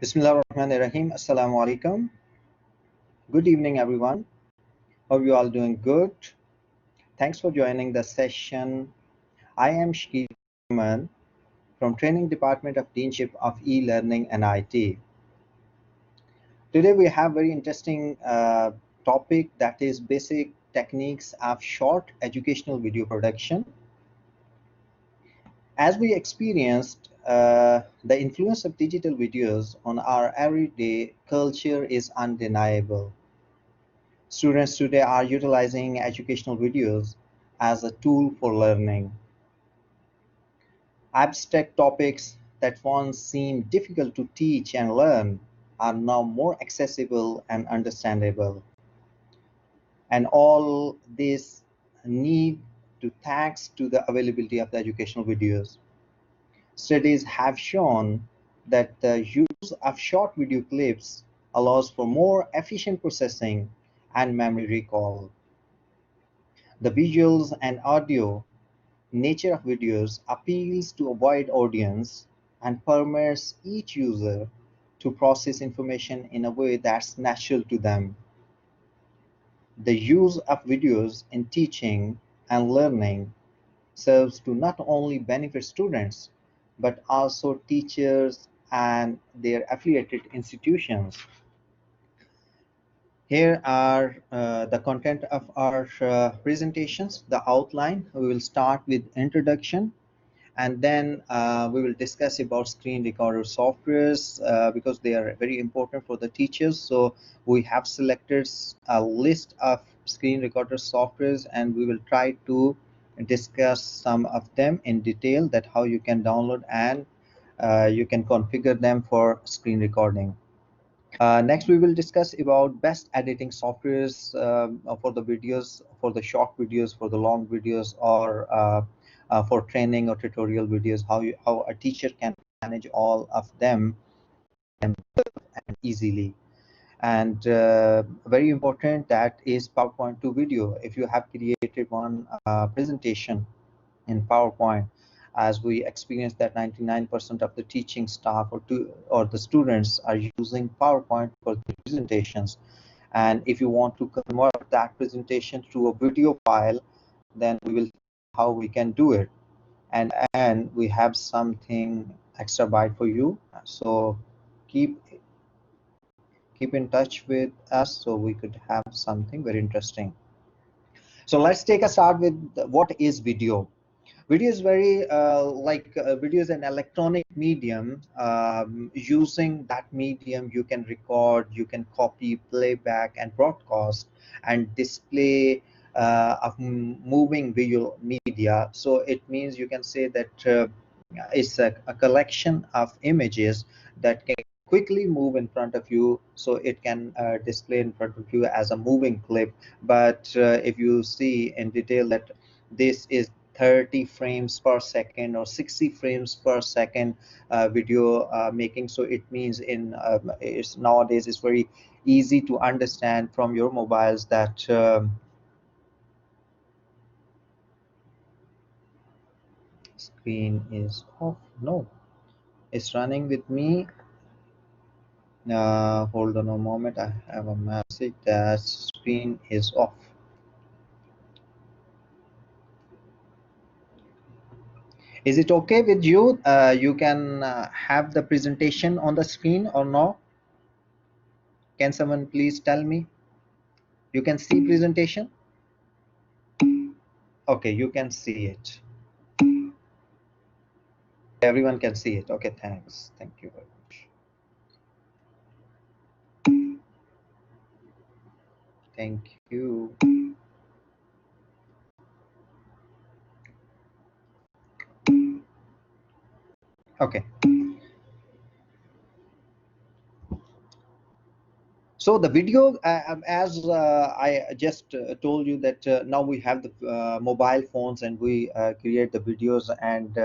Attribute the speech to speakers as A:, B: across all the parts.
A: Bismillahirrahmanirrahim. Assalamu alaikum. Good evening, everyone. Hope you all doing good. Thanks for joining the session. I am Shkir Rahman from Training Department of Deanship of eLearning and IT. Today we have very interesting topic, that is basic techniques of short educational video production. As we experienced, the influence of digital videos on our everyday culture is undeniable. Students today are utilizing educational videos as a tool for learning. Abstract topics that once seemed difficult to teach and learn are now more accessible and understandable. And all this need to thanks to the availability of the educational videos. Studies have shown that the use of short video clips allows for more efficient processing and memory recall. The visuals and audio nature of videos appeals to a wide audience and permits each user to process information in a way that's natural to them. The use of videos in teaching and learning serves to not only benefit students, but also teachers and their affiliated institutions. Here are the content of our presentations, the outline. We will start with introduction, and then we will discuss about screen recorder softwares because they are very important for the teachers. So we have selected a list of screen recorder softwares, and we will try to discuss some of them in detail, that how you can download and you can configure them for screen recording. Next, we will discuss about best editing softwares for the videos, for the short videos, for the long videos, or for training or tutorial videos, how a teacher can manage all of them and easily. And very important, that is PowerPoint to video. If you have created one presentation in PowerPoint, as we experienced that 99% of the teaching staff or the students are using PowerPoint for the presentations. And if you want to convert that presentation to a video file, then we will see how we can do it. And we have something extra byte for you. So keep in touch with us so we could have something very interesting. So let's take a start with what is video. Video is very video is an electronic medium. Using that medium, you can record, you can copy, playback, and broadcast and display of moving visual media. So it means you can say that it's a collection of images that can quickly move in front of you, so it can display in front of you as a moving clip. But if you see in detail that this is 30 frames per second or 60 frames per second video making, so it means it's nowadays it's very easy to understand from your mobiles that screen is off. No, it's running with me. Hold on a moment, I have a message that screen is off. Is it okay with you? You can have the presentation on the screen or no? Can someone please tell me? You can see presentation? Okay, you can see it. Everyone can see it. Okay, thanks. Thank you very much. Thank you. Okay. So the video, as I just told you, that now we have the mobile phones and we create the videos, and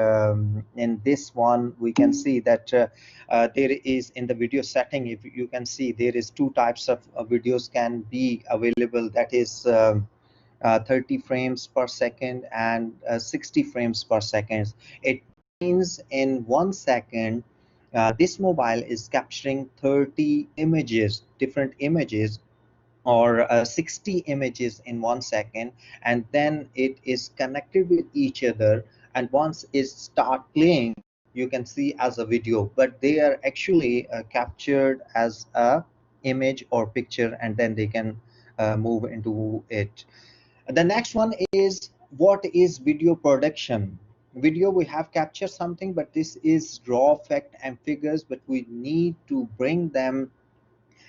A: in this one we can see that there is, in the video setting, if you can see, there is two types of videos can be available, that is 30 frames per second and 60 frames per second. It means in 1 second This mobile is capturing 30 images, different images, or 60 images in 1 second, and then it is connected with each other, and once it start playing, you can see as a video, but they are actually captured as a image or picture, and then they can move into it. The next one is, what is video production? Video, we have captured something, but this is raw fact and figures, but we need to bring them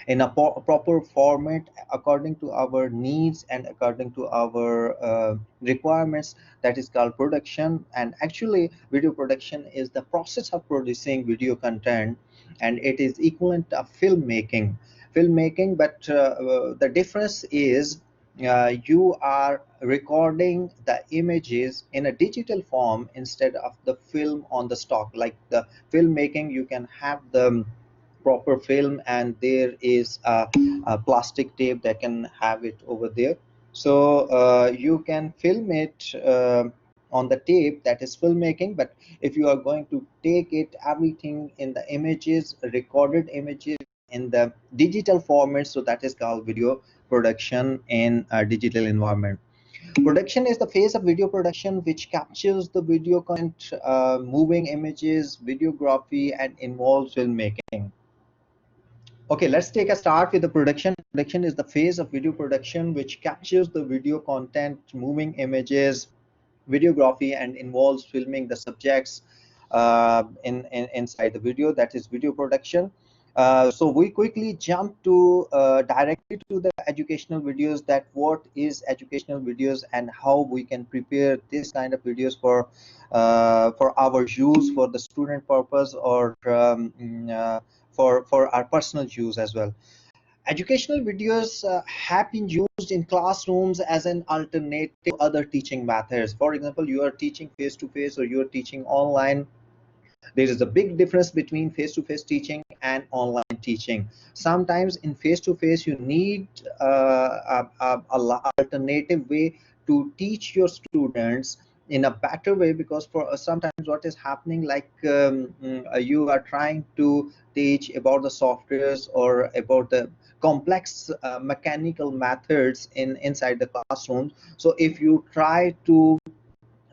A: in a proper format according to our needs and according to our requirements. That is called production. And actually video production is the process of producing video content, and it is equivalent to filmmaking, but the difference is you are recording the images in a digital form instead of the film on the stock. Like the filmmaking, you can have the proper film, and there is a plastic tape that can have it over there, so you can film it on the tape. That is filmmaking. But if you are going to take it everything in the images, recorded images, in the digital format, so that is called video production in a digital environment. Production is the phase of video production which captures the video content, moving images, videography, and involves filmmaking. Okay, let's take a start with the production. Production is the phase of video production which captures the video content, moving images, videography, and involves filming the subjects inside the video. That is video production. So we quickly jump to directly to the educational videos, that what is educational videos and how we can prepare this kind of videos for our use, for the student purpose, or for our personal use as well. Educational videos have been used in classrooms as an alternative to other teaching methods. For example, you are teaching face to face or you are teaching online. There is a big difference between face-to-face teaching and online teaching. Sometimes in face-to-face you need a alternative way to teach your students in a better way, because for sometimes what is happening, like you are trying to teach about the softwares or about the complex mechanical methods inside the classroom. So if you try to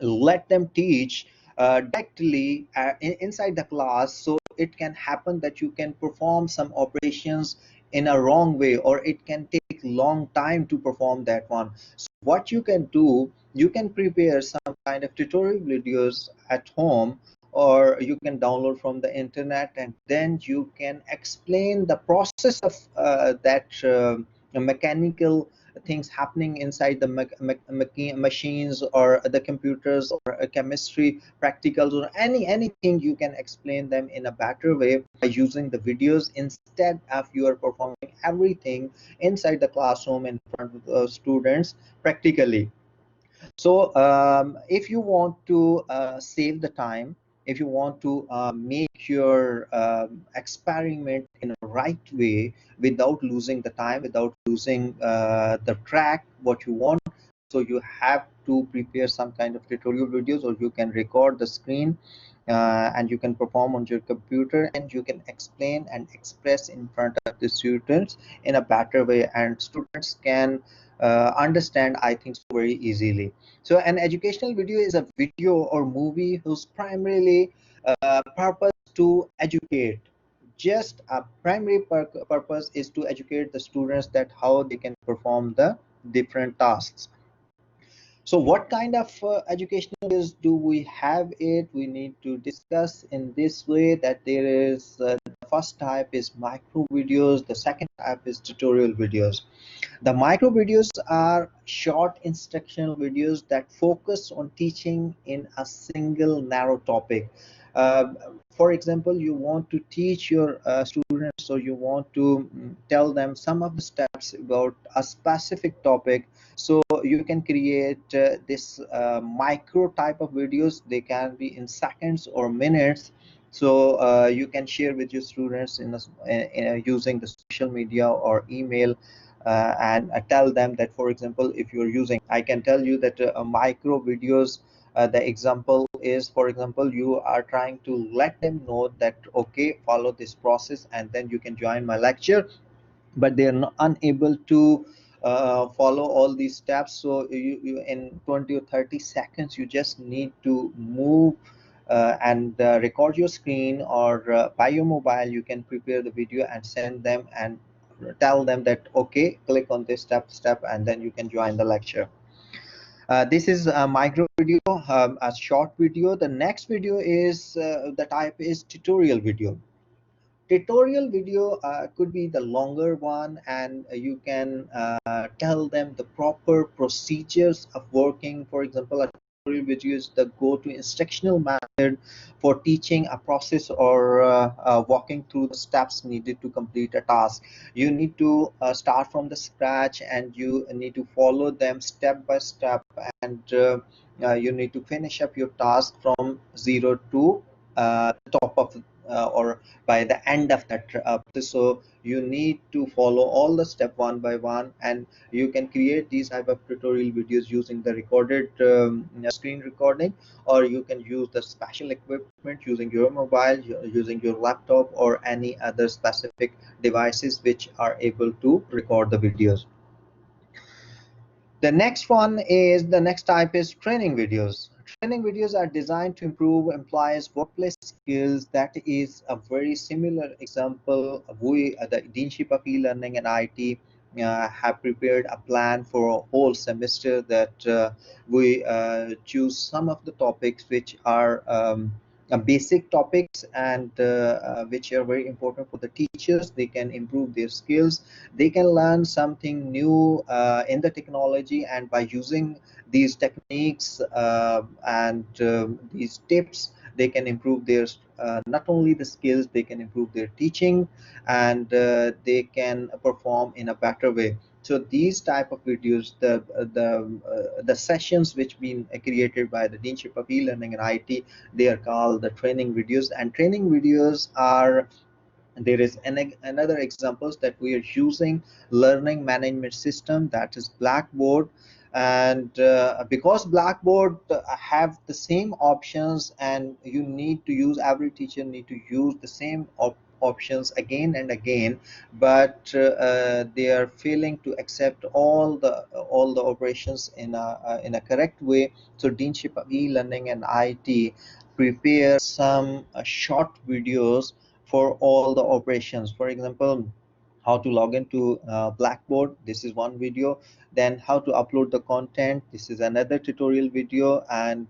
A: let them teach directly inside the class, so it can happen that you can perform some operations in a wrong way, or it can take long time to perform that one. So what you can do, you can prepare some kind of tutorial videos at home, or you can download from the internet, and then you can explain the process of that mechanical things happening inside the machines or the computers, or chemistry practicals, or anything. You can explain them in a better way by using the videos, instead of you are performing everything inside the classroom in front of the students practically. So if you want to save the time, if you want to make your experiment in a right way without losing the time, without losing the track what you want, so you have to prepare some kind of tutorial videos, or you can record the screen and you can perform on your computer, and you can explain and express in front of the students in a better way, and students can understand, I think, so very easily. So an educational video is a video or movie whose primarily purpose to educate. Just a primary purpose is to educate the students that how they can perform the different tasks. So what kind of educational videos do we have it? We need to discuss in this way, that there is the first type is micro videos, the second type is tutorial videos. The micro videos are short instructional videos that focus on teaching in a single narrow topic. Uh, for example, you want to teach your students, or you want to tell them some of the steps about a specific topic. So you can create this micro type of videos. They can be in seconds or minutes. So you can share with your students using the social media or email, and tell them that, for example, if you're using, I can tell you that micro videos, the example is, for example, you are trying to let them know that okay, follow this process and then you can join my lecture, but they are not, unable to follow all these steps. So you in 20 or 30 seconds you just need to move and record your screen, or by your mobile you can prepare the video and send them and tell them that okay, click on this step and then you can join the lecture. This is a micro video, a short video. The next video is the type is tutorial video. Tutorial video could be the longer one, and you can tell them the proper procedures of working. For example, a tutorial video is the go-to instructional method for teaching a process or walking through the steps needed to complete a task. You need to start from the scratch and you need to follow them step by step, and you need to finish up your task from zero to the top of or by the end of that process. So you need to follow all the step one by one, and you can create these type of tutorial videos using the recorded screen recording, or you can use the special equipment using your mobile, using your laptop, or any other specific devices which are able to record the videos. The next one is, the next type is training videos. Training videos are designed to improve employees' workplace skills. That is a very similar example. We, the Deanship of eLearning and IT, have prepared a plan for a whole semester that we choose some of the topics which are basic topics, and which are very important for the teachers. They can improve their skills, they can learn something new in the technology, and by using these techniques and these tips, they can improve their not only the skills, they can improve their teaching, and they can perform in a better way. So these type of videos, the sessions which been created by the Deanship of eLearning and IT, they are called the training videos. And training videos are, there is another examples that we are using learning management system, that is Blackboard. And because Blackboard have the same options, and you need to use, every teacher need to use the same options again and again, but they are failing to accept all the operations in a correct way. So Deanship of eLearning and IT prepare some short videos for all the operations. For example, how to log into Blackboard, this is one video. Then how to upload the content, this is another tutorial video. And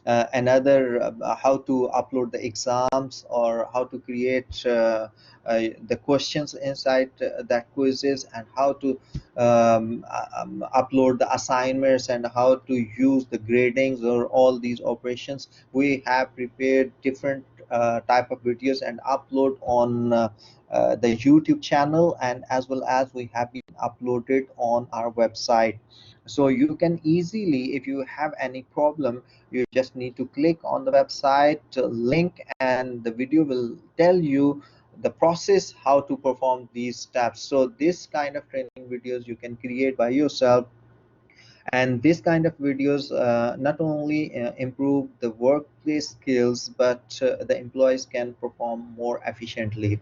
A: another how to upload the exams, or how to create the questions inside that quizzes, and how to upload the assignments, and how to use the gradings or all these operations. We have prepared different type of videos and upload on the YouTube channel, and as well as we have been uploaded on our website. So you can easily, if you have any problem, you just need to click on the website link, and the video will tell you the process how to perform these steps. So this kind of training videos you can create by yourself, and this kind of videos not only improve the workplace skills, but the employees can perform more efficiently.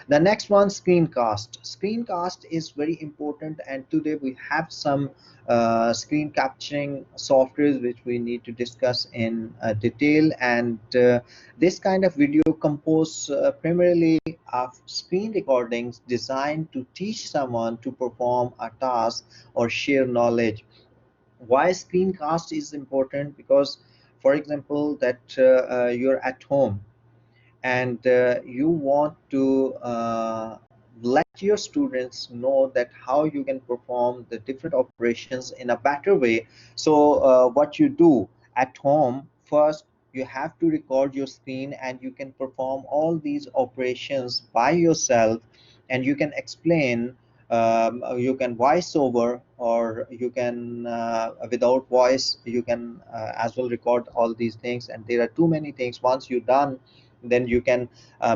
A: The next one, screencast. Screencast is very important, and today we have some screen capturing softwares which we need to discuss in detail. And this kind of video composed primarily of screen recordings designed to teach someone to perform a task or share knowledge. Why screencast is important? Because, for example, that you're at home, and you want to let your students know that how you can perform the different operations in a better way. So what you do at home, first you have to record your screen, and you can perform all these operations by yourself, and you can explain. You can voice over, or you can without voice, you can as well record all these things. And there are too many things. Once you're done, then you can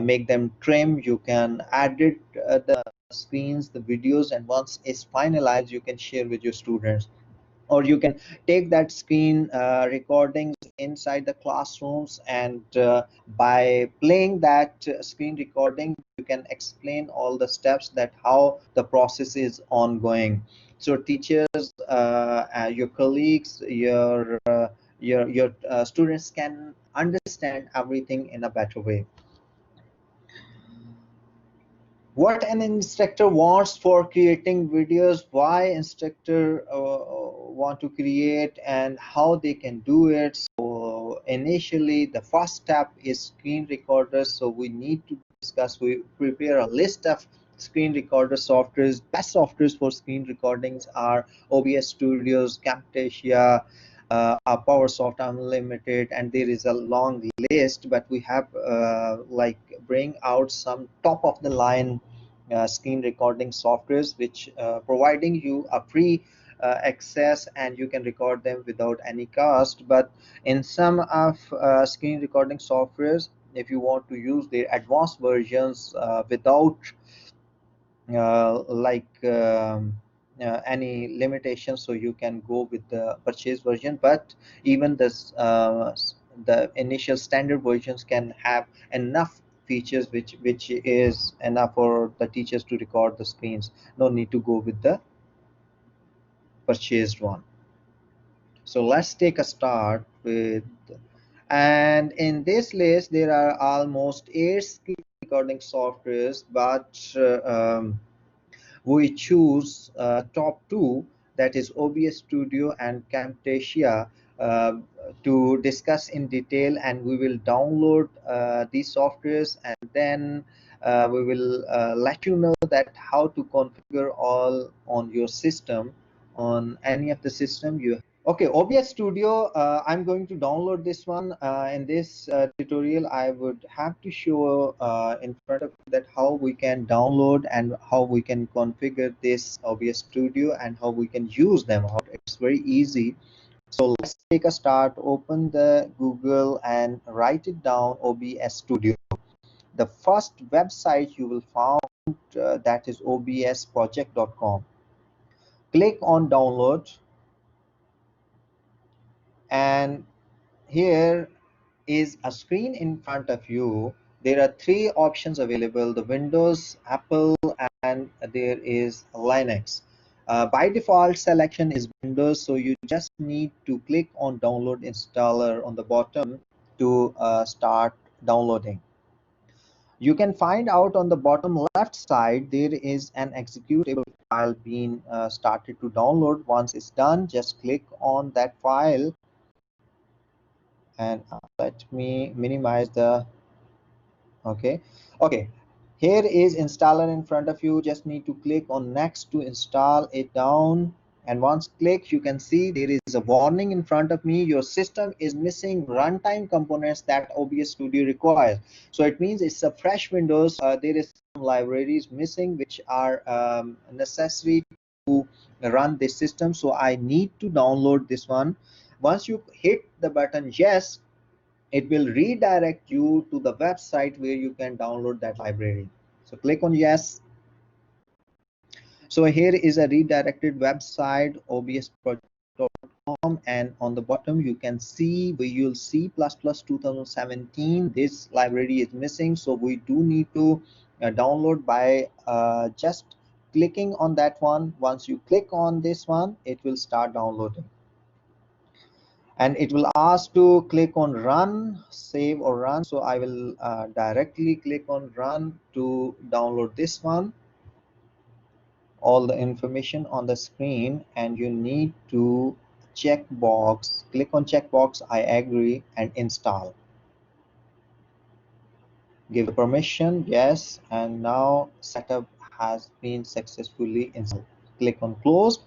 A: make them trim, you can edit the screens, the videos, and once it's finalized, you can share with your students. or you can take that screen recordings inside the classrooms, and by playing that screen recording you can explain all the steps, that how the process is ongoing, so teachers, your colleagues, your students can understand everything in a better way. What an instructor wants for creating videos, why instructor want to create, and how they can do it. So initially the first step is screen recorders, so we need to discuss, we prepare a list of screen recorder softwares. Best softwares for screen recordings are OBS Studios, Camtasia, PowerSoft Unlimited, and there is a long list, but we have like bring out some top of the line screen recording softwares, which providing you a free access, and you can record them without any cost. But in some of screen recording softwares, if you want to use their advanced versions without any limitations, so you can go with the purchase version. But even this the initial standard versions can have enough features which is enough for the teachers to record the screens. No need to go with the purchased one. So let's take a start with, and in this list there are almost 8 screen recording softwares, but we choose top two, that is OBS Studio and Camtasia, uh, to discuss in detail, and we will download these softwares, and then we will let you know that how to configure all on your system, on any of the system you. Okay, OBS Studio, I'm going to download this one. In this tutorial, I would have to show in front of you that how we can download and how we can configure this OBS Studio and how we can use them. It's very easy. So let's take a start. Open the Google and write it down, OBS Studio. The first website you will find that is obsproject.com. Click on download, and here is a screen in front of you. There are three options available: the Windows, Apple, and there is Linux. By default selection is Windows, so you just need to click on download installer on the bottom to start downloading. You can find out on the bottom left side there is an executable file being started to download. Once it's done, just click on that file, and let me minimize the. Okay, here is installer in front of you. Just need to click on next to install it down, and once click, you can see there is a warning in front of me: your system is missing runtime components that OBS Studio requires. So it means it's a fresh Windows. There is some libraries missing which are necessary to run this system, so I need to download this one. Once you hit the button yes, it will redirect you to the website where you can download that library. So click on yes. So here is a redirected website, obsproject.com, and on the bottom you can see Visual C++ 2017. This library is missing, so we do need to download by just clicking on that one. Once you click on this one, it will start downloading, and it will ask to click on run, save or run. So I will directly click on run to download this one. All the information on the screen, and you need to check box, click on checkbox, I agree, and install. Give the permission, yes, and now setup has been successfully installed. Click on close.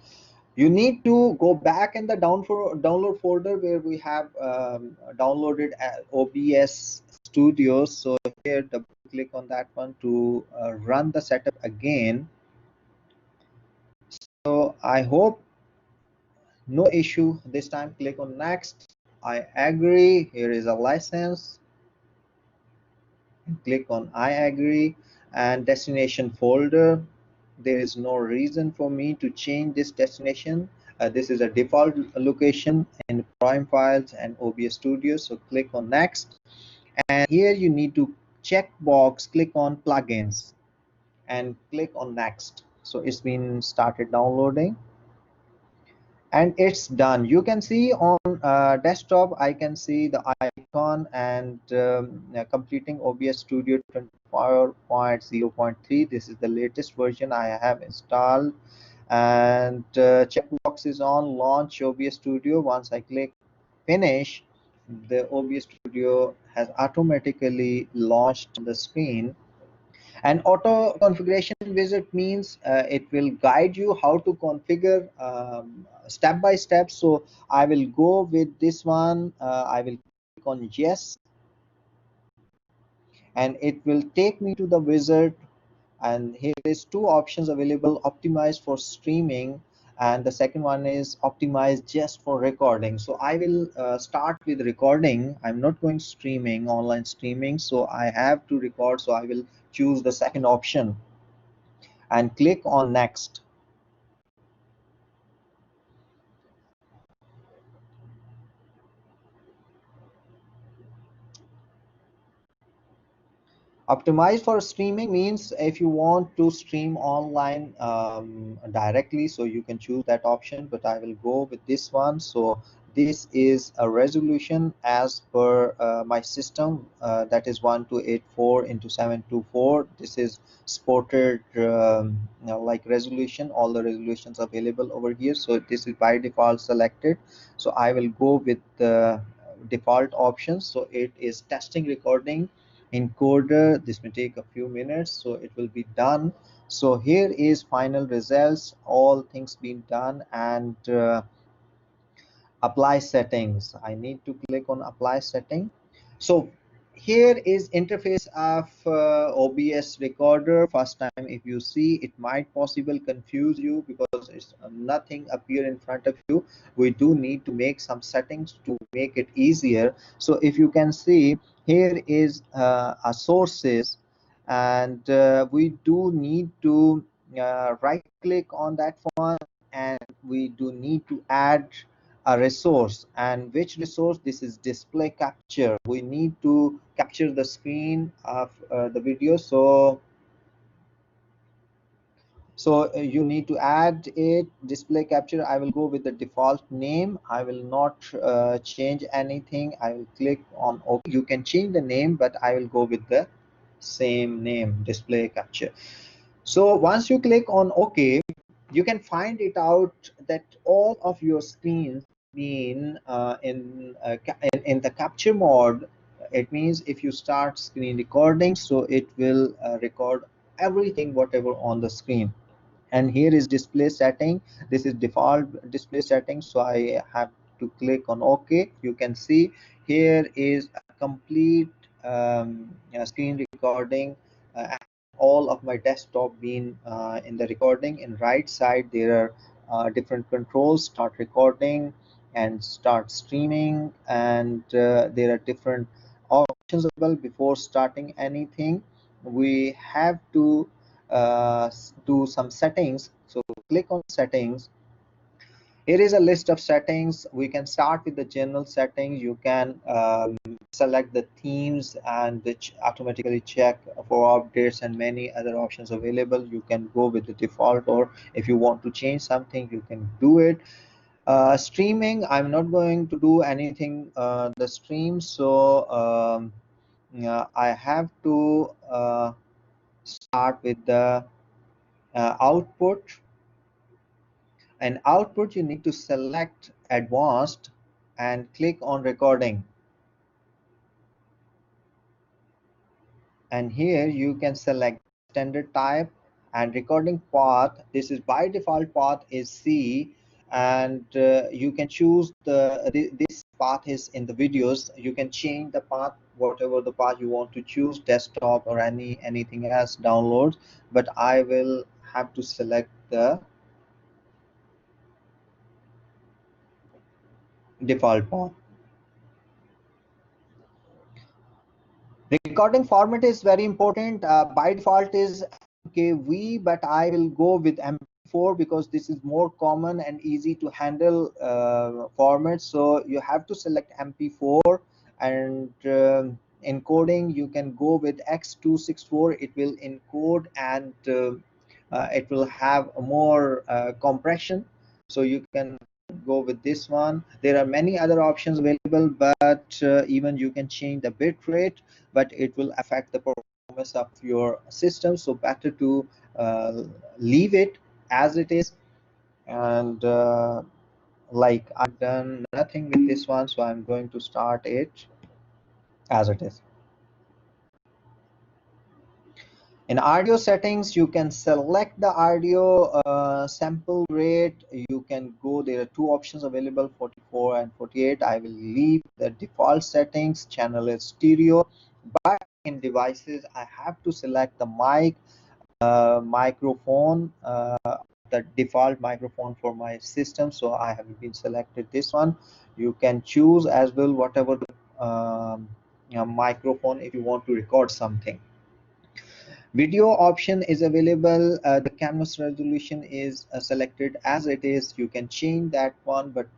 A: You need to go back in the download folder where we have downloaded OBS Studio. So here double click on that one to run the setup again. So I hope no issue this time. Click on next, I agree. Here is a license, click on I agree, and destination folder, there is no reason for me to change this destination. This is a default location in Prime Files and OBS Studio. So click on next, and here you need to check box, click on plugins and click on next. So it's been started downloading and it's done. You can see on desktop, I can see the icon and completing OBS Studio 24.0.3. This is the latest version I have installed, and checkbox is on launch OBS Studio. Once I click finish, the OBS Studio has automatically launched on the screen. And auto configuration wizard means it will guide you how to configure step by step. So I will go with this one. I will click on yes, and it will take me to the wizard. And here is two options available: optimized for streaming, and the second one is optimized just for recording. So I will start with recording. I'm not going streaming, online streaming, so I have to record. So I will choose the second option and click on next. Optimized for streaming means if you want to stream online directly, so you can choose that option, but I will go with this one. So this is a resolution as per my system, that is 1284 into 724. This is supported like resolution. All the resolutions available over here, so this is by default selected. So I will go with the default options. So it is testing recording encoder. This may take a few minutes, so it will be done. So here is final results, all things being done, and apply settings. I need to click on apply setting. So here is interface of OBS recorder. First time if you see, it might possible confuse you because it's nothing appear in front of you. We do need to make some settings to make it easier. So if you can see, here is a sources, and we do need to right click on that one, and we do need to add a resource. And which resource? This is display capture. We need to capture the screen of the video. So you need to add it, display capture. I will go with the default name. I will not change anything. I will click on OK. You can change the name, but I will go with the same name, display capture. So once you click on OK, you can find it out that all of your screens been in the capture mode. It means if you start screen recording, so it will record everything whatever on the screen. And here is display setting. This is default display setting, so I have to click on OK. You can see here is a complete screen recording, and all of my desktop being in the recording. In right side there are different controls: start recording and start streaming, and there are different options as well. Before starting anything, we have to do some settings. So click on settings. Here is a list of settings. We can start with the general settings. You can select the themes, and which automatically check for updates, and many other options available. You can go with the default, or if you want to change something, you can do it. Streaming, I'm not going to do anything the stream. So yeah, I have to start with the output. And output, you need to select advanced and click on recording, and here you can select standard type and recording path. This is by default path is C, and you can choose this path is in the videos. You can change the path, whatever the path you want to choose, desktop or anything else, downloads, but I will have to select the default path. Recording format is very important. By default is MKV, but I will go with MP MP4 because this is more common and easy to handle format. So you have to select MP4, and encoding you can go with X264. It will encode, and it will have more compression, so you can go with this one. There are many other options available, but even you can change the bit rate, but it will affect the performance of your system, so better to leave it as it is. And like I've done nothing with this one, so I'm going to start it as it is. In audio settings, you can select the audio sample rate. You can go, there are two options available, 44 and 48. I will leave the default settings. Channel is stereo, but in devices I have to select the microphone, the default microphone for my system, so I have been selected this one. You can choose as well whatever the microphone if you want to record something. Video option is available. The canvas resolution is selected as it is. You can change that one, but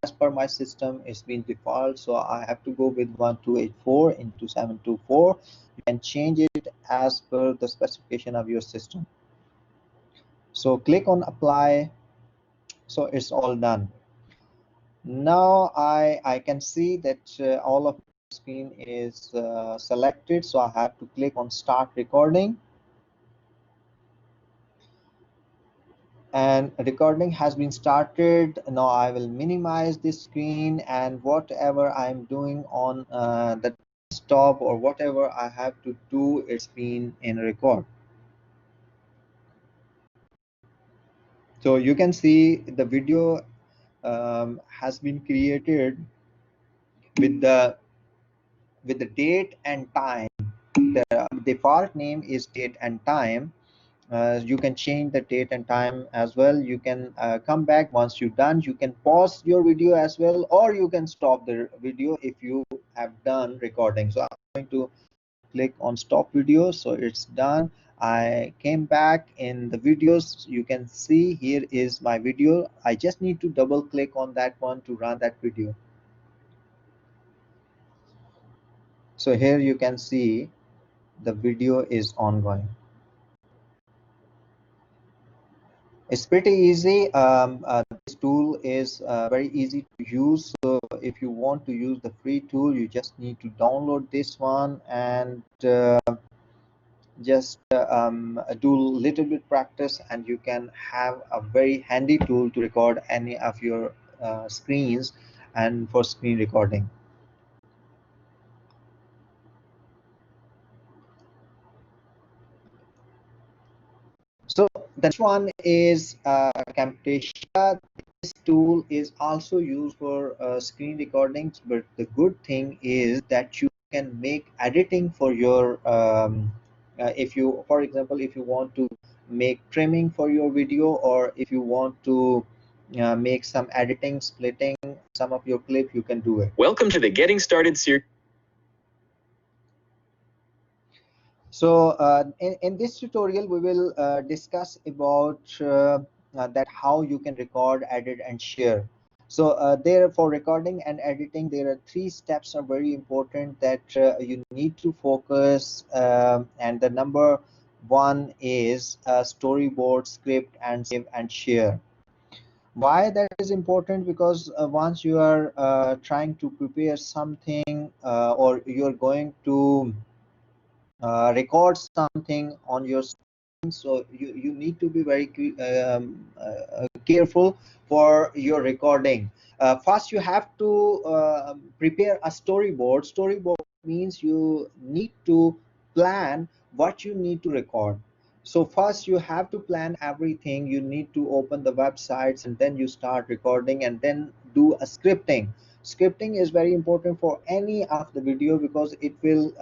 A: as per my system it's been default, so I have to go with 1284 into 724. You can change it as per the specification of your system. So click on apply. So it's all done. Now I can see that all of the screen is selected, so I have to click on start recording. And recording has been started. Now I will minimize this screen, and whatever I'm doing on the desktop or whatever I have to do, it's been in record. So you can see the video has been created with the date and time. The default name is date and time. You can change the date and time as well. You can come back once you're done. You can pause your video as well, or you can stop the video if you have done recording. So I'm going to click on stop video. So it's done. I came back in the videos. You can see here is my video. I just need to double click on that one to run that video. So here you can see the video is ongoing. It's pretty easy. This tool is very easy to use. So if you want to use the free tool, you just need to download this one and just do a little bit practice, and you can have a very handy tool to record any of your screens and for screen recording. So the next one is Camtasia. This tool is also used for screen recordings, but the good thing is that you can make editing for your if you, for example, if you want to make trimming for your video, or if you want to make some editing, splitting some of your clip, you can do it.
B: Welcome to the Getting Started series.
A: So in this tutorial, we will discuss about that how you can record, edit, and share. So there, for recording and editing, there are three steps are very important that you need to focus. And the number one is storyboard, script, and save and share. Why that is important? Because once you are trying to prepare something, or you're going to record something on your screen, so you need to be very careful for your recording. First, you have to prepare a storyboard. Storyboard means you need to plan what you need to record. So first you have to plan everything. You need to open the websites, and then you start recording, and then do a scripting. Scripting is very important for any of the video, because it will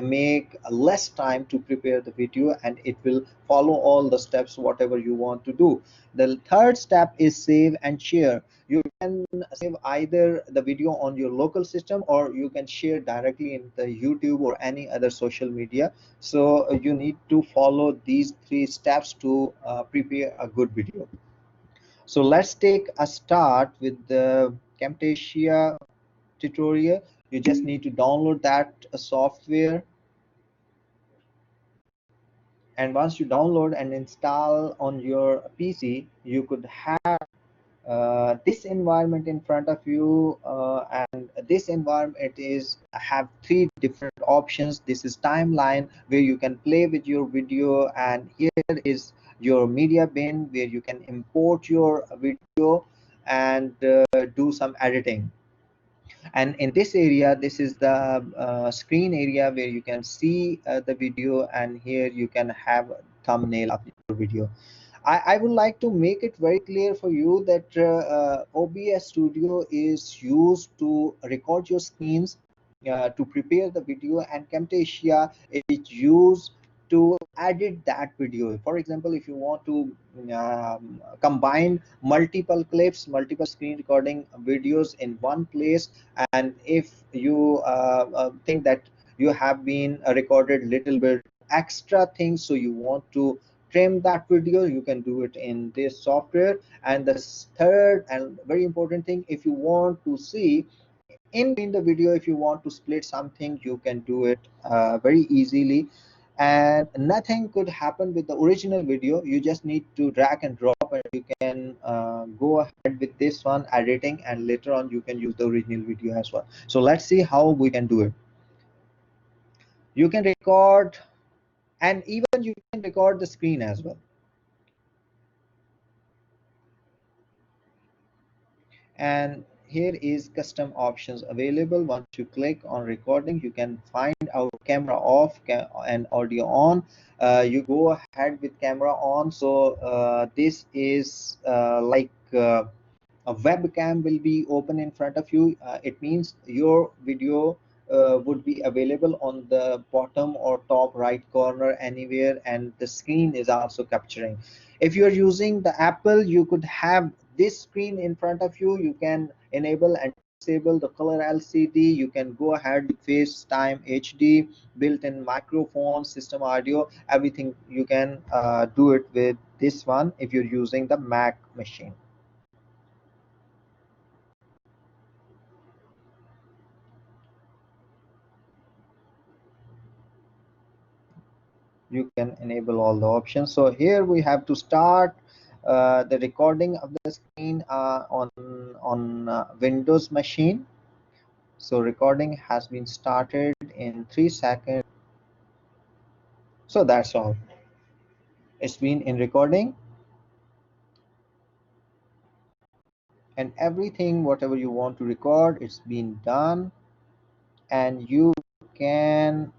A: make less time to prepare the video, and it will follow all the steps whatever you want to do. The third step is save and share. You can save either the video on your local system, or you can share directly in the YouTube or any other social media. So you need to follow these three steps to prepare a good video. So let's take a start with the Camtasia tutorial. You just need to download that software, and once you download and install on your PC, you could have this environment in front of you, and this environment is have three different options. This is timeline, where you can play with your video, and here is your media bin, where you can import your video and do some editing. And in this area, this is the screen area, where you can see the video, and here you can have thumbnail of your video. I would like to make it very clear for you that OBS Studio is used to record your screens, to prepare the video, and Camtasia is used to edit that video. For example, if you want to combine multiple clips, multiple screen recording videos in one place, and if you think that you have been recorded little bit extra things, so you want to trim that video, you can do it in this software. And the third and very important thing, if you want to see in the video, if you want to split something, you can do it very easily, and nothing could happen with the original video. You just need to drag and drop, and you can go ahead with this one editing, and later on you can use the original video as well. So let's see how we can do it. You can record, and even you can record the screen as well. And here is custom options available. Once you click on recording, you can find out camera off and audio on. You go ahead with camera on. So this is like a webcam will be open in front of you. It means your video would be available on the bottom or top right corner anywhere, and the screen is also capturing. If you're using the Apple, you could have this screen in front of you. You can enable and disable the color LCD. You can go ahead with FaceTime HD, built-in microphone, system audio, everything. You can do it with this one if you're using the Mac machine. You can enable all the options. So here we have to start the recording of the screen on Windows machine. So recording has been started in 3 seconds. So that's all. It's been in recording, and everything whatever you want to record, it's been done. And you can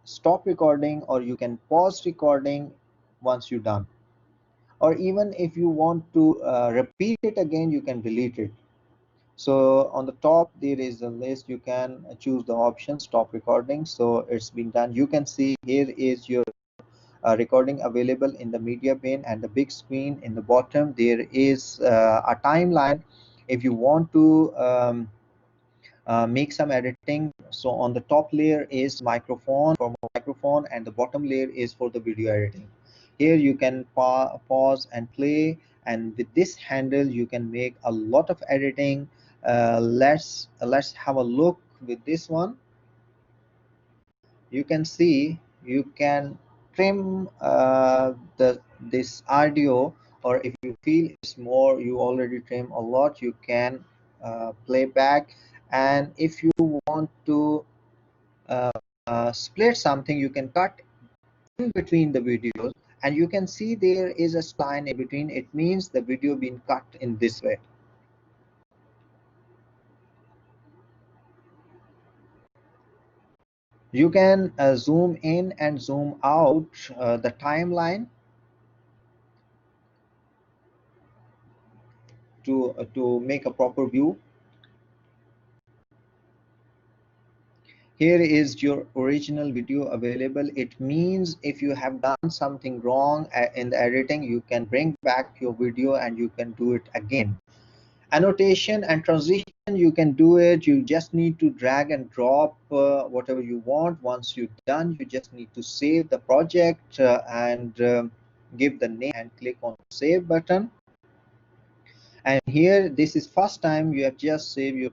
A: stop recording, or you can pause recording once you're done. Or even if you want to repeat it again, you can delete it. So on the top there is a list. You can choose the option stop recording. So it's been done. You can see here is your recording available in the media bin, and the big screen in the bottom. There is a timeline if you want to make some editing. So on the top layer is microphone for microphone, and the bottom layer is for the video editing. Here you can pause and play, and with this handle you can make a lot of editing. Let's have a look with this one. You can see you can trim this audio, or if you feel it's more, you already trim a lot, you can play back. And if you want to uh, split something, you can cut in between the videos, and you can see there is a spline in between. It means the video being cut in this way. You can zoom in and zoom out the timeline to make a proper view. Here is your original video available. It means if you have done something wrong in the editing, you can bring back your video and you can do it again. Annotation and transition, you can do it. You just need to drag and drop whatever you want. Once you're done, you just need to save the project and give the name and click on save button. And here, this is first time you have just saved your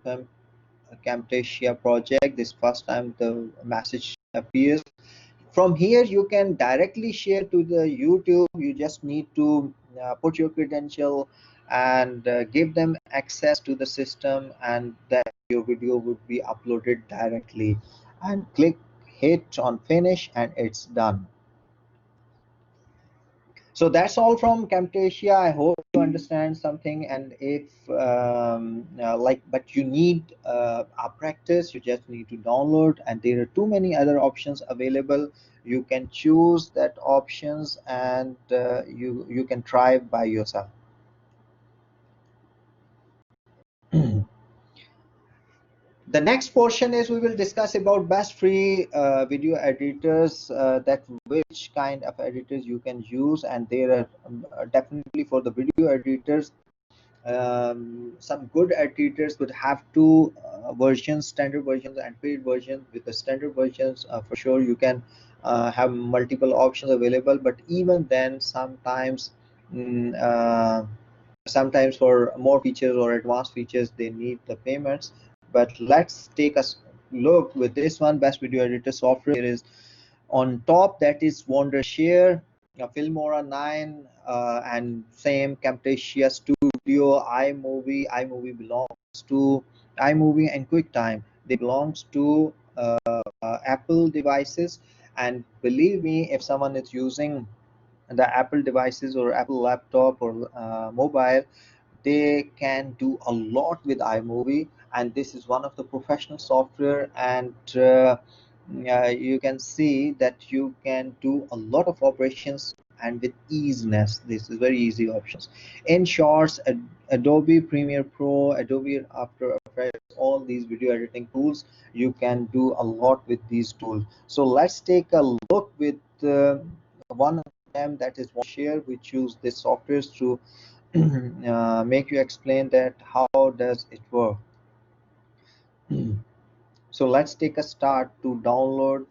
A: Camtasia project. This first time the message appears. From here, you can directly share to the YouTube. You just need to put your credential and give them access to the system, and then your video would be uploaded directly. And click hit on finish and it's done. So that's all from Camtasia. I hope you understand something. And if but you need a practice, you just need to download, and there are too many other options available. You can choose that options, and you can try by yourself. The next portion is we will discuss about best free video editors, that which kind of editors you can use, and there are definitely for the video editors, some good editors would have two versions, standard versions and paid versions. With the standard versions, for sure you can have multiple options available, but even then sometimes for more features or advanced features they need the payments. But let's take a look with this one. Best video editor software is on top, that is Wondershare, Filmora 9, and same Camtasia Studio, iMovie belongs to iMovie and QuickTime. They belongs to Apple devices, and believe me, if someone is using the Apple devices or Apple laptop or mobile, they can do a lot with iMovie, and this is one of the professional software. And you can see that you can do a lot of operations and with easiness. This is very easy options. In shorts, Adobe Premiere Pro, Adobe After Effects, all these video editing tools, you can do a lot with these tools. So let's take a look with one of them, that is Wondershare. We choose this software to make you explain that how does it work. So let's take a start to download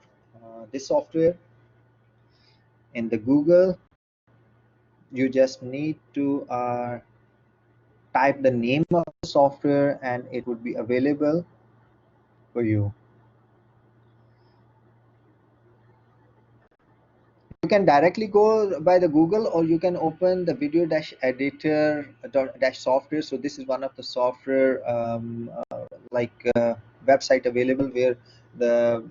A: this software. In the Google, you just need to type the name of the software and it would be available for you. You can directly go by the Google, or you can open the video editor software. So this is one of the software website available where the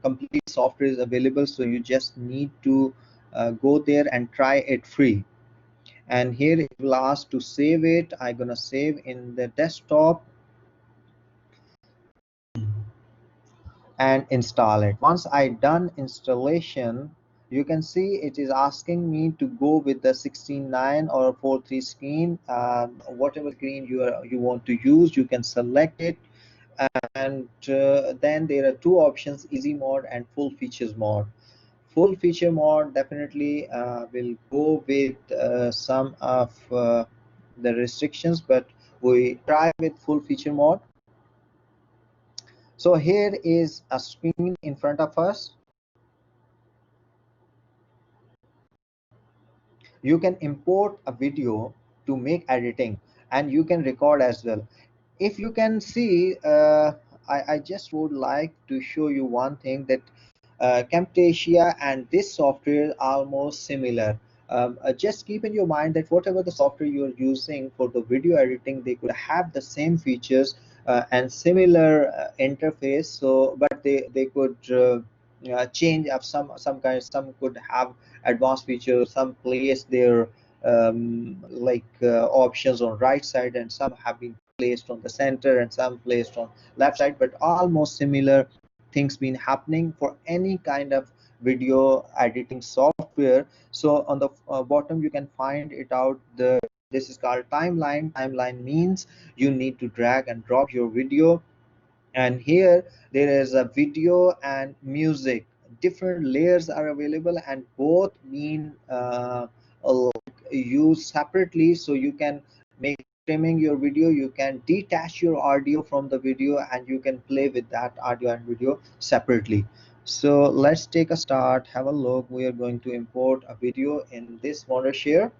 A: complete software is available. So you just need to go there and try it free. And here it will ask to save it. I'm gonna save in the desktop and install it. Once I done installation, you can see it is asking me to go with the 16:9 or 4:3 screen. Whatever screen you want to use, you can select it. And then there are two options: easy mode and full features mode. Full feature mode definitely will go with some of the restrictions, but we try with full feature mode. So here is a screen in front of us. You can import a video to make editing, and you can record as well. If you can see, I just would like to show you one thing, that Camtasia and this software are almost similar. Just keep in your mind that whatever the software you are using for the video editing, they could have the same features and similar interface. So, but they could change of some kind. Some could have advanced features. Some place their options on right side, and some have been placed on the center, and some placed on left side. But almost similar things been happening for any kind of video editing software. So on the bottom you can find it out. This is called timeline. Timeline means you need to drag and drop your video And here there is a video and music. Different layers are available, and both mean used separately. So you can make streaming your video, you can detach your audio from the video, and you can play with that audio and video separately. So let's take a start, have a look. We are going to import a video in this Wondershare.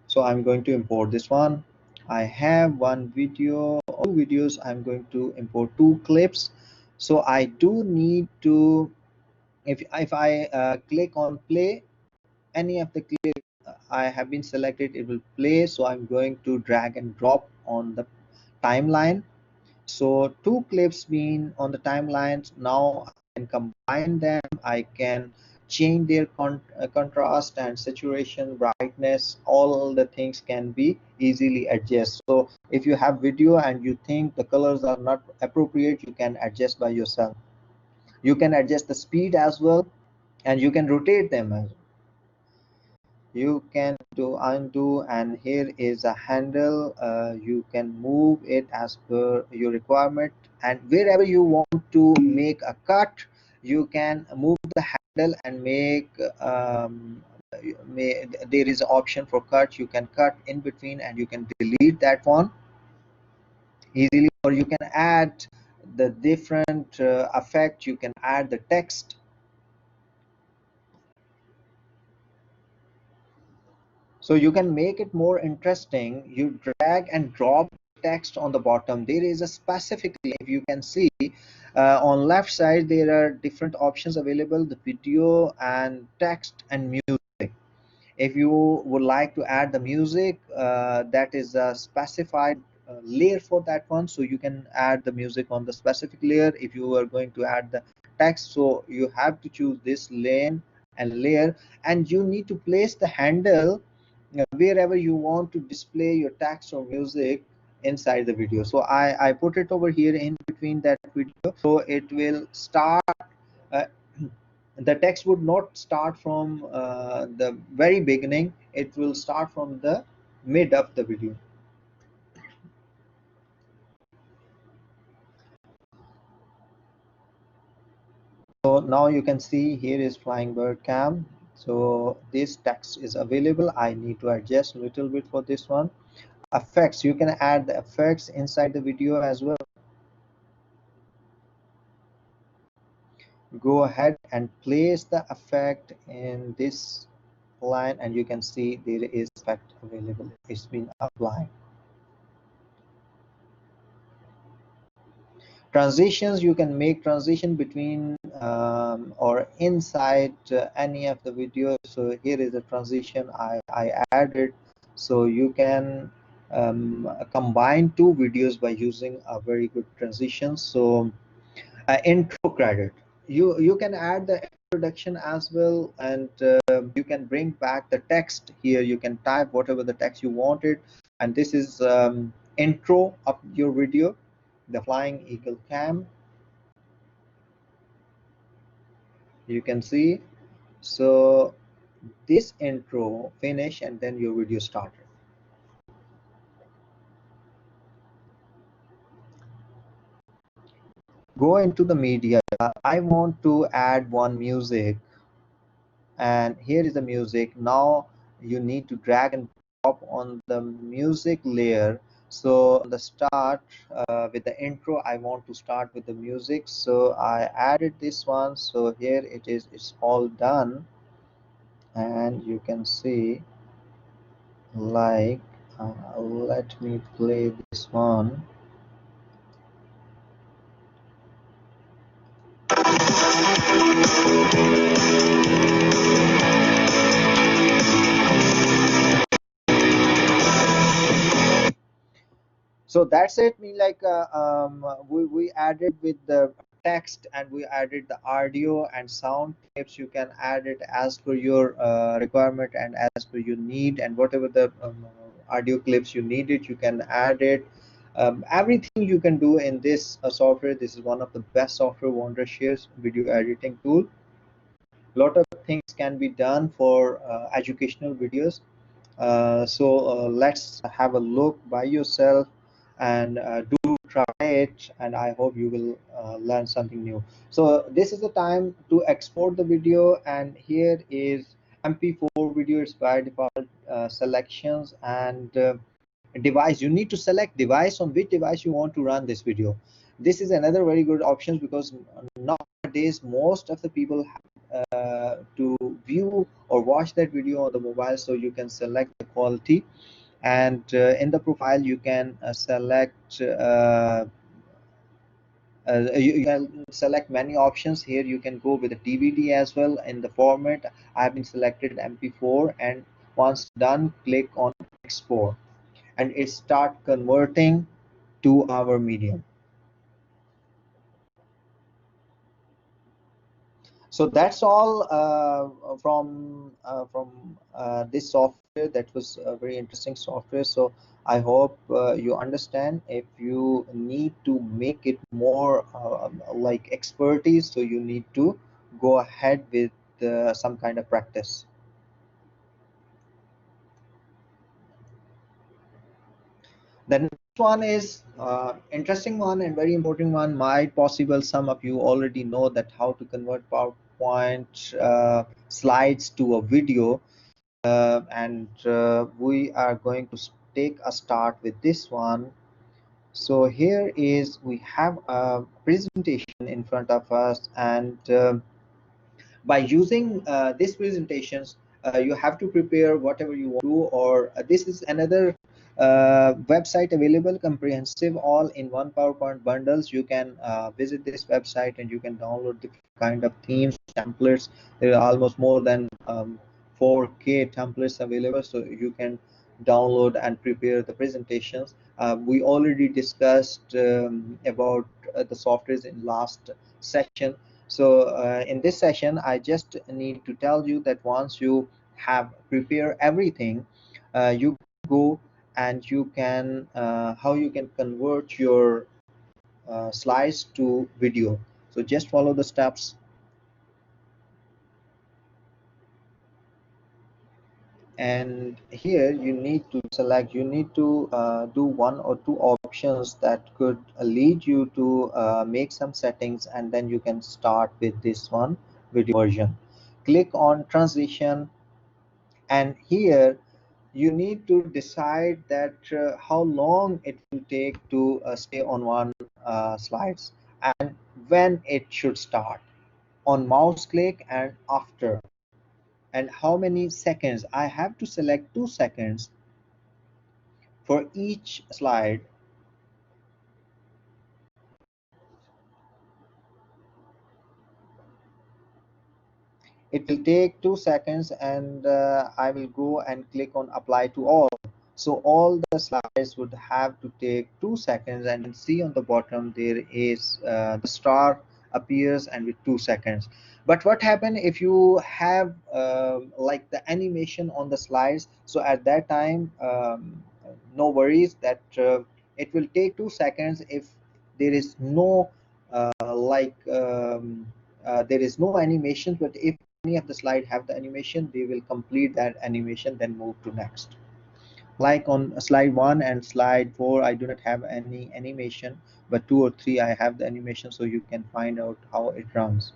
A: So I'm going to import this one. I have one video or two videos. I'm going to import two clips. So I do need to, if I click on play, any of the clip I have been selected, it will play. So I'm going to drag and drop on the timeline. So two clips being on the timelines. Now I can combine them. I can change their contrast and saturation, brightness. All the things can be easily adjusted. So if you have video and you think the colors are not appropriate, you can adjust by yourself. You can adjust the speed as well, and you can rotate them as well. You can do undo, and here is a handle. You can move it as per your requirement, and wherever you want to make a cut, you can move the handle and make there is an option for cut. You can cut in between, and you can delete that one easily, or you can add the different effect. You can add the text. So you can make it more interesting. You drag and drop text on the bottom. There is a specific, if you can see on left side, there are different options available, the video and text and music. If you would like to add the music, that is a specified layer for that one. So you can add the music on the specific layer. If you are going to add the text, so you have to choose this lane and layer, and you need to place the handle wherever you want to display your text or music inside the video. So I put it over here in between that video, so it will start uh, the text would not start from the very beginning. It will start from the mid of the video. So now you can see here is flying bird cam. So this text is available. I need to adjust a little bit for this one. Effects, you can add the effects inside the video as well. Go ahead and place the effect in this line, and you can see there is effect available. It's been applied. Transitions, you can make transition between or inside any of the videos. So here is a transition I added. So you can combine two videos by using a very good transition. So intro credit, you can add the introduction as well, and you can bring back the text. Here you can type whatever the text you wanted, and this is intro of your video, the flying eagle cam, you can see. So this intro finish, and then your video started. Go into the media. I want to add one music, and here is the music. Now you need to drag and drop on the music layer. So on the start with the intro, I want to start with the music, so I added this one. So here it is, it's all done, and you can see, like let me play this one. So that's it. Mean like we added with the text, and we added the audio and sound clips. You can add it as per your requirement and as per your need, and whatever the audio clips you needed, you can add it. Everything you can do in this software. This is one of the best software Wondershare's video editing tool. Lot of things can be done for educational videos. So let's have a look by yourself. and do try it, and I hope you will learn something new. So this is the time to export the video, and here is MP4 video. It's by default selections, and device, you need to select device, on which device you want to run this video. This is another very good option, because nowadays most of the people have to view or watch that video on the mobile, so you can select the quality, and in the profile you can select you can select many options. Here you can go with a DVD as well. In the format, I have been selected MP4, and once done, click on export, and it start converting to our medium. So that's all from this software. That was a very interesting software. So I hope you understand. If you need to make it more like expertise, so you need to go ahead with some kind of practice. The next one is interesting one and very important one. Might possible some of you already know that how to convert PowerPoint slides to a video, and we are going to take a start with this one. So here is, we have a presentation in front of us, and by using these presentations, you have to prepare whatever you want to do, or this is another website available, comprehensive all in one PowerPoint bundles. You can visit this website and you can download the kind of themes, templates. There are almost more than 4K templates available, so you can download and prepare the presentations. We already discussed about the softwares in last session. So in this session, I just need to tell you that once you have prepared everything, you go and you can how you can convert your slides to video. So just follow the steps. And here you need to select, you need to do one or two options that could lead you to make some settings, and then you can start with this one, video version. Click on transition, and here you need to decide that how long it will take to stay on one slides, and when it should start, on mouse click and after, and how many seconds. I have to select 2 seconds for each slide. It will take 2 seconds, and I will go and click on apply to all. So all the slides would have to take 2 seconds, and see on the bottom there is the star appears and with 2 seconds. But what happen if you have like the animation on the slides? So at that time, no worries that it will take 2 seconds if there is no there is no animation. But if any of the slide have the animation, they will complete that animation, then move to next. Like on slide 1 and slide 4, I do not have any animation, but 2 or 3 I have the animation, so you can find out how it runs.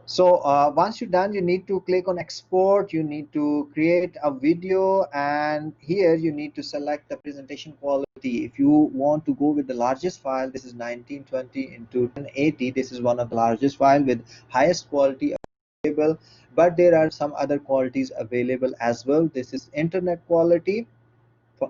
A: So once you're done, you need to click on export. You need to create a video, and here you need to select the presentation quality. If you want to go with the largest file, this is 1920 into 1080. This is one of the largest file with highest quality available, but there are some other qualities available as well. This is internet quality,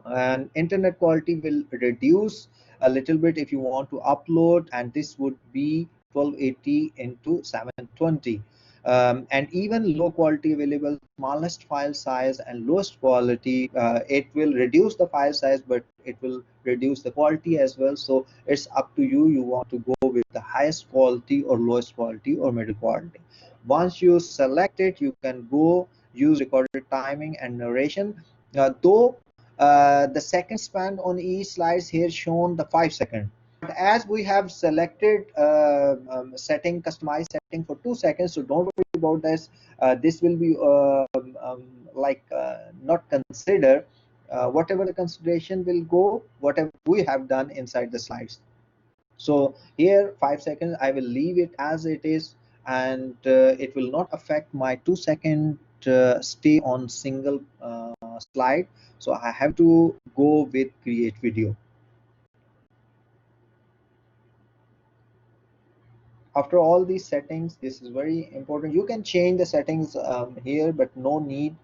A: and internet quality will reduce a little bit if you want to upload, and this would be 1280 into 720. And even low quality available, smallest file size and lowest quality, it will reduce the file size, but it will reduce the quality as well. So it's up to you, you want to go with the highest quality or lowest quality or middle quality. Once you select it, you can go use recorded timing and narration, though the second span on each slides here shown the 5 second. But as we have selected setting, customized setting for 2 seconds, so don't worry about this. This will be not considered. whatever the consideration will go, whatever we have done inside the slides. So here 5 seconds, I will leave it as it is, and it will not affect my 2 second stay on single slide. So I have to go with create video. After all these settings, this is very important. You can change the settings here, but no need.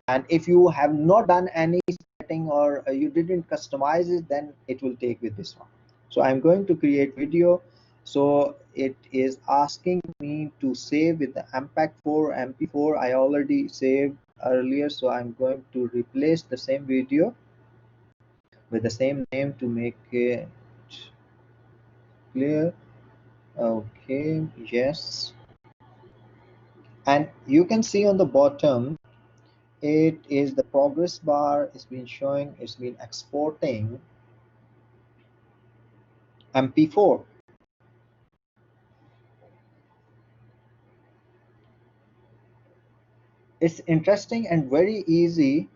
A: And if you have not done any setting, or you didn't customize it, then it will take with this one. So I'm going to create video. So it is asking me to save with the impact4 mp4. I already saved earlier, so I'm going to replace the same video with the same name to make it clear. Okay, yes. And you can see on the bottom, it is the progress bar. It's been showing, it's been exporting mp4. It's interesting and very easy.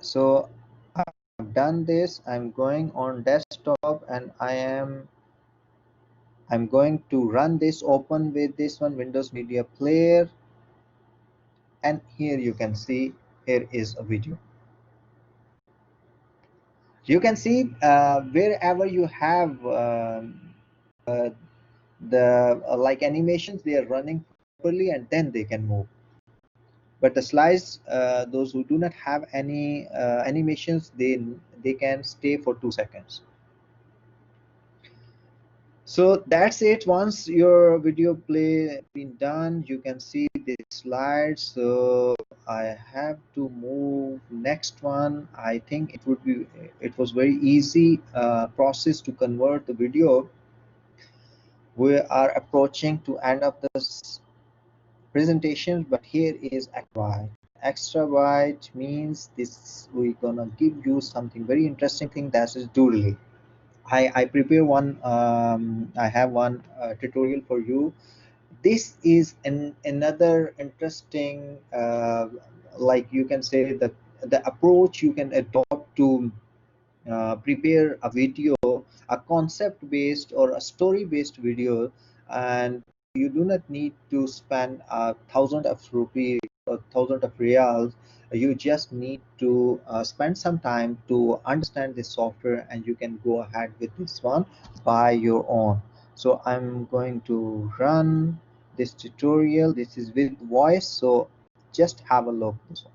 A: So I've done this. I'm going on desktop, and I'm going to run this, open with this one, Windows Media Player. And here you can see, here is a video. You can see wherever you have the like animations, they are running properly, and then they can move. But the slides, those who do not have any animations, they can stay for 2 seconds. So that's it. Once your video play been done, you can see the slides. So I have to move next one. I think it was very easy process to convert the video. We are approaching to end of this presentation, but here is extra wide means this, we're gonna give you something very interesting thing, that is doodling. I prepare one, I have one tutorial for you. This is another interesting, like you can say, the approach you can adopt to prepare a video, a concept based or a story based video. And you do not need to spend thousands of rupees or thousands of reals. You just need to spend some time to understand this software, and you can go ahead with this one by your own. So I'm going to run this tutorial. This is with voice, so just have a look this one.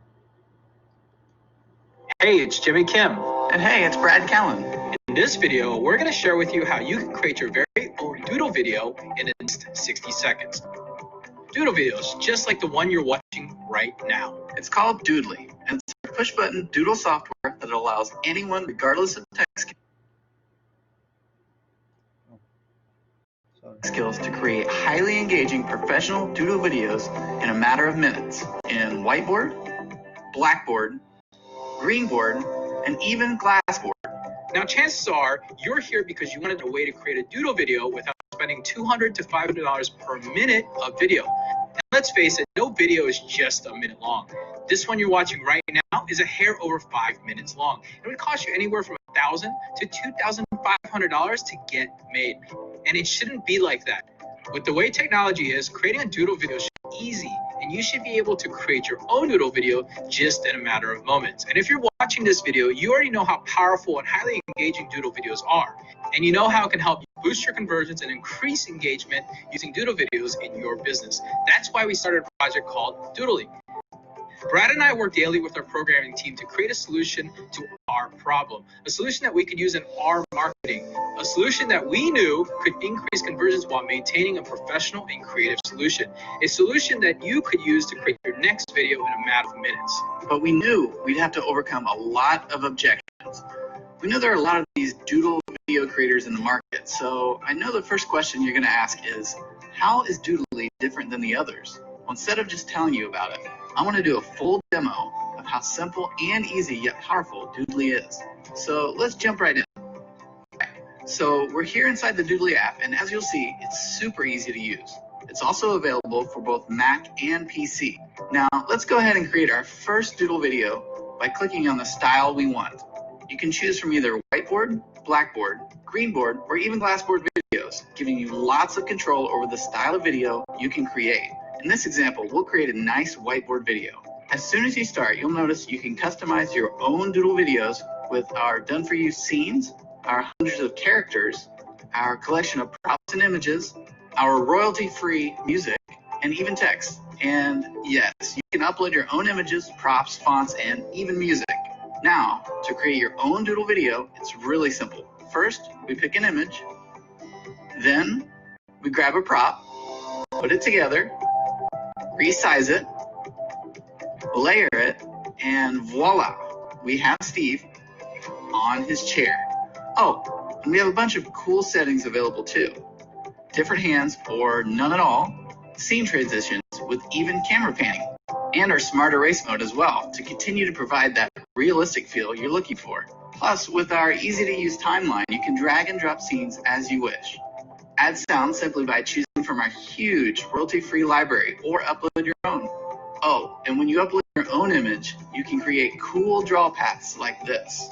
B: Hey, it's Jimmy Kim.
C: And hey, it's Brad Callen.
B: In this video, we're going to share with you how you can create your very own doodle video in the next 60 seconds. Doodle videos, just like the one you're watching right now.
C: It's called Doodly, and it's a push-button doodle software that allows anyone, regardless of tech skills, to create highly engaging professional doodle videos in a matter of minutes in whiteboard, blackboard, greenboard, and even glassboard.
B: Now, chances are you're here because you wanted a way to create a doodle video without spending $200 to $500 per minute of video. And let's face it, no video is just a minute long. This one you're watching right now is a hair over 5 minutes long. It would cost you anywhere from $1,000 to $2,500 to get made. And it shouldn't be like that. With the way technology is, creating a doodle video should be easy, and you should be able to create your own doodle video just in a matter of moments. And if you're watching this video, you already know how powerful and highly engaging doodle videos are. And you know how it can help you boost your conversions and increase engagement using doodle videos in your business. That's why we started a project called Doodly. Brad and I work daily with our programming team to create a solution to our problem, a solution that we could use in our marketing, a solution that we knew could increase conversions while maintaining a professional and creative solution, a solution that you could use to create your next video in a matter of minutes.
C: But we knew we'd have to overcome a lot of objections. We know there are a lot of these doodle video creators in the market, so I know the first question you're going to ask is, how is Doodly different than the others? Well, instead of just telling you about it, I want to do a full demo of how simple and easy yet powerful Doodly is. So let's jump right in. So we're here inside the Doodly app, and as you'll see, it's super easy to use. It's also available for both Mac and PC. Now let's go ahead and create our first doodle video by clicking on the style we want. You can choose from either whiteboard, blackboard, greenboard, or even glassboard videos, giving you lots of control over the style of video you can create. In this example, we'll create a nice whiteboard video. As soon as you start, you'll notice you can customize your own doodle videos with our done-for-you scenes, our hundreds of characters, our collection of props and images, our royalty-free music, and even text. And yes, you can upload your own images, props, fonts, and even music. Now, to create your own doodle video, it's really simple. First, we pick an image, then we grab a prop, put it together, resize it, layer it, and voila, we have Steve on his chair. Oh, and we have a bunch of cool settings available too. Different hands or none at all, scene transitions with even camera panning, and our smart erase mode as well to continue to provide that realistic feel you're looking for. Plus, with our easy to use timeline, you can drag and drop scenes as you wish. Add sound simply by choosing from our huge royalty-free library or upload your own. Oh, and when you upload your own image, you can create cool draw paths like this.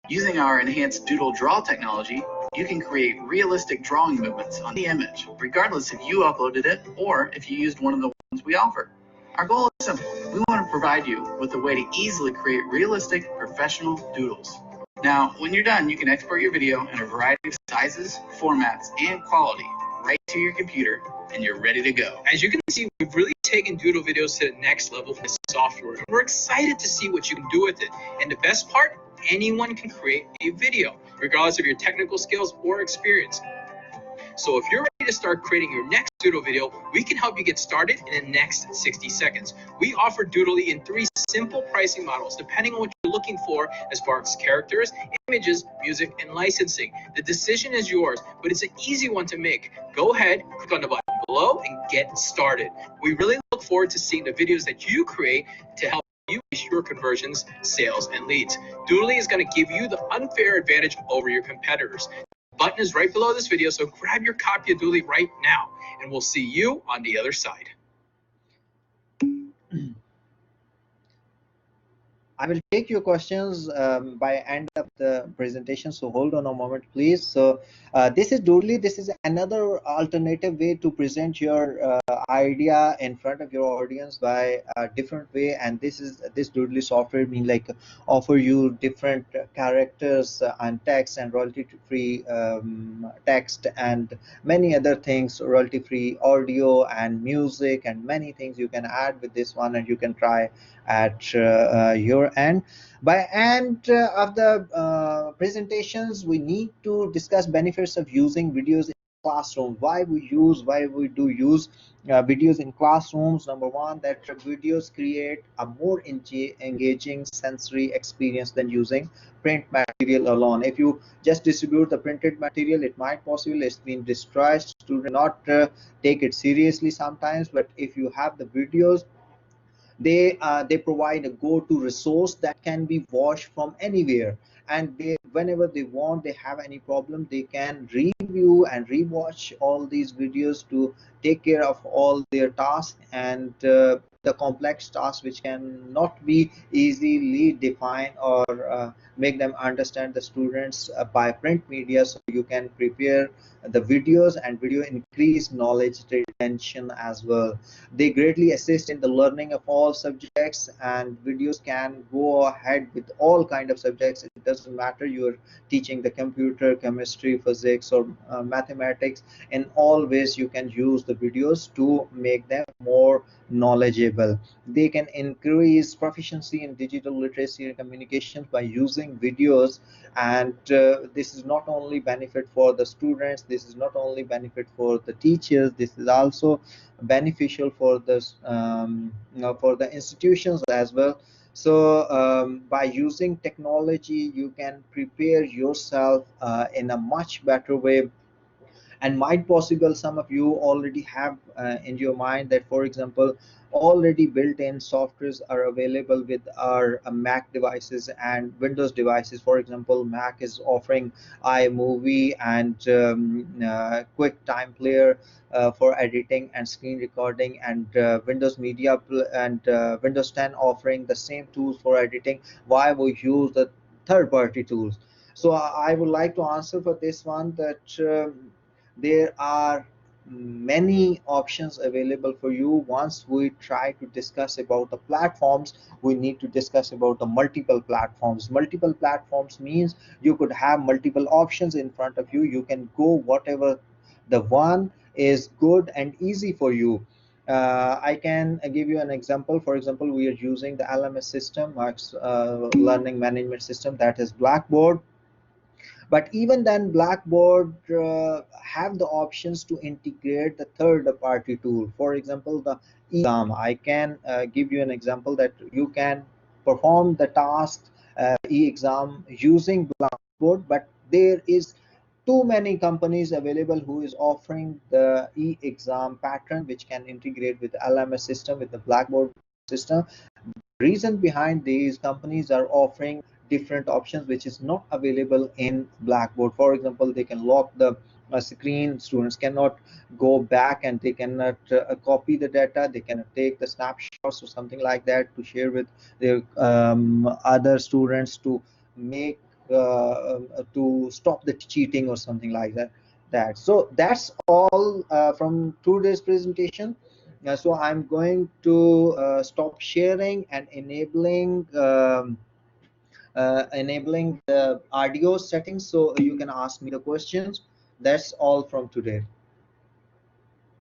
C: Using our enhanced Doodle Draw technology, you can create realistic drawing movements on the image, regardless if you uploaded it or if you used one of the ones we offer. Our goal is simple. We want to provide you with a way to easily create realistic, professional doodles. Now, when you're done, you can export your video in a variety of sizes, formats, and quality right to your computer, and you're ready to go.
B: As you can see, we've really taken doodle videos to the next level with this software, and we're excited to see what you can do with it. And the best part, anyone can create a video, regardless of your technical skills or experience. So if you're ready to start creating your next doodle video, we can help you get started in the next 60 seconds. We offer Doodly in 3 simple pricing models, depending on what you're looking for as far as characters, images, music, and licensing. The decision is yours, but it's an easy one to make. Go ahead, click on the button below, and get started. We really look forward to seeing the videos that you create to help you increase your conversions, sales, and leads. Doodly is going to give you the unfair advantage over your competitors. The button is right below this video, so grab your copy of Doodly right now, and we'll see you on the other side.
A: I will take your questions by end of the presentation, so hold on a moment, please. So this is Doodly. This is another alternative way to present your idea in front of your audience by a different way. And this Doodly software mean like offer you different characters and text and royalty-free text and many other things, royalty-free audio and music and many things you can add with this one, and you can try at your end. By end of the presentations, we need to discuss benefits of using videos in classroom. Why we do use videos in classrooms. Number one, that videos create a more engaging sensory experience than using print material alone. If you just distribute the printed material, it might possibly it's been destroyed. Students not take it seriously sometimes, but if you have the videos, they provide a go-to resource that can be watched from anywhere, and they whenever they want, they have any problem, they can review and rewatch all these videos to take care of all their tasks and the complex tasks which can not be easily defined or make them understand the students by print media. So you can prepare the videos, and video increase knowledge retention as well. They greatly assist in the learning of all subjects, and videos can go ahead with all kind of subjects. It doesn't matter you're teaching the computer, chemistry, physics, or mathematics. In all ways you can use the videos to make them more knowledgeable. They can increase proficiency in digital literacy and communications by using videos, and this is not only benefit for the students, this is not only benefit for the teachers, this is also beneficial for the for the institutions as well. So by using technology, you can prepare yourself in a much better way, And might possible some of you already have in your mind that, for example, already built-in softwares are available with our Mac devices and Windows devices. For example, Mac is offering iMovie and quick time player for editing and screen recording, and Windows Media and Windows 10 offering the same tools for editing. Why we use the third-party tools? So I would like to answer for this one that there are many options available for you. Once we try to discuss about the platforms, we need to discuss about the multiple platforms. Multiple platforms means you could have multiple options in front of you. You can go whatever the one is good and easy for you. I can give you an example. For example, we are using the LMS system, Mark's learning management system, that is Blackboard. But even then, Blackboard have the options to integrate the third party tool. For example, the exam, I can give you an example that you can perform the task e-exam using Blackboard, but there is too many companies available who is offering the e-exam pattern which can integrate with the LMS system, with the Blackboard system. Reason behind these companies are offering different options which is not available in Blackboard. For example, they can lock the screen. Students cannot go back, and they cannot copy the data. They cannot take the snapshots or something like that to share with their other students to make to stop the cheating or something like that. So that's all from today's presentation. So I'm going to stop sharing and enabling the audio settings so you can ask me the questions. That's all from today.